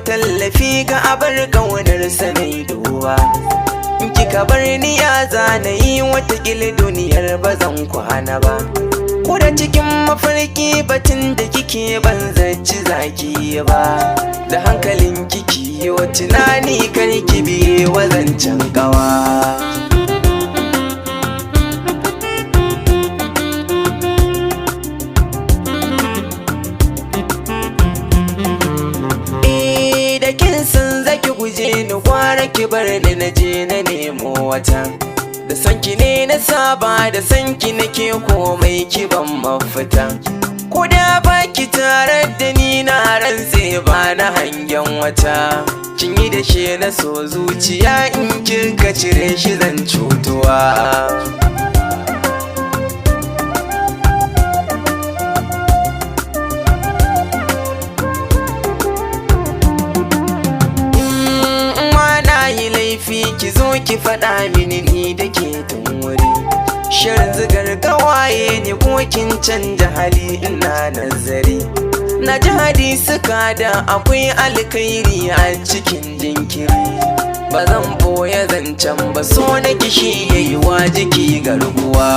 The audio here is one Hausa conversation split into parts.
tallafi ga abar ƙaunar sanai duwa. Kika bar ni ya zanayi watakila duniyar bazan kwana ba. Ko da cikin mafarki batun da kike ban zaci zaki ba. Da hankalin kiki yo tunani kar ki biye wazancan gawa. Kin san zaki guje ni gwara ki bar ni na je na nemo wata. Da sanki ne na saba da sanki nake komai ki ban mafita. Ko da baki tare da ni na rantse ba na hangen wata. Kin yi da shi na so zuciya in kika cire shi zan cutuwa. Ki zo ki faɗa mini ni da ke tun wuri. Shirin zigar gawaye ne ko kin canja hali ina nazari. Na ji hadisi da akwai alkhairi a cikin jinkiri. Ba zan boye zancen ba so na kishi yayi wa jiki garkuwa.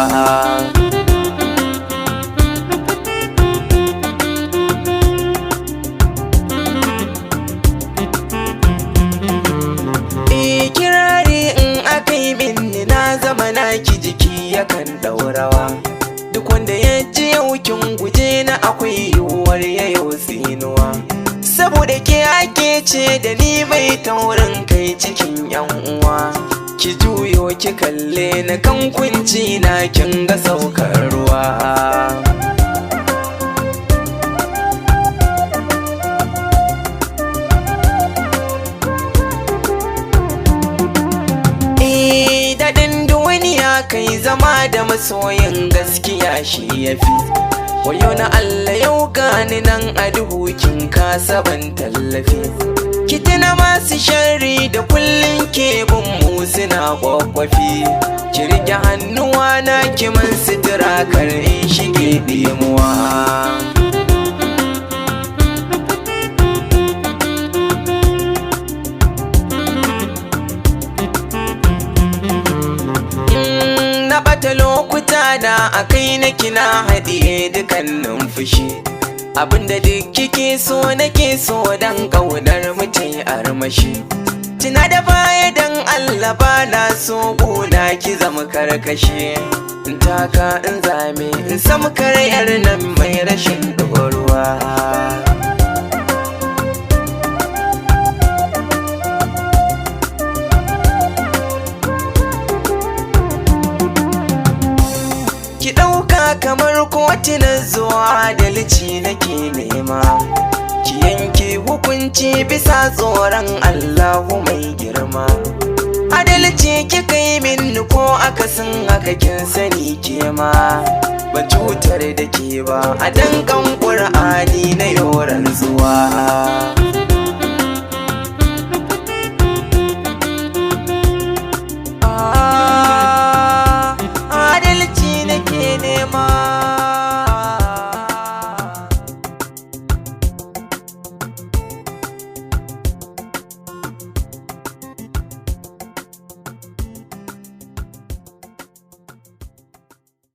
Zama naki jiki yakan daurawa. Duk wanda ya ji yaukin guje na akwai yiwuwar yayo tsinuwa. Saboda ke ake ce da ni mai taurin kai cikin yan uwa. Ki juyo ki kalle na kan kunci na kin ga saukar ruwa. Kai zama da masoyin gaskiya shi yafi. Wayo na Allah yau gani nan a duhu kin kasa ban tallafi. Ki tuna masu sharri da kullun ke bin mu suna kwakwafi. Ki rike hannuwa na ki man sutura kar in shige dimuwa. Bata lokuta da akai na kina haɗiye dukannin fushi. Abinda duk kike so nake so dan ƙaunar mutai armashi. Tuna da baya dan Allah bana so gona ki zama karkashi. In taka in zame in samu karyar nan mai rashin doruwa. Ki ɗauka kamar kotunan zuwa adalci nake nema. Ki yanke hukunci bisa tsoron Allahu mai girma. Adalci kika yi min ko akasin haka kin sani ke ma. Ban cutar da ke ba a dankan Ƙur'ani na yoran zuwa.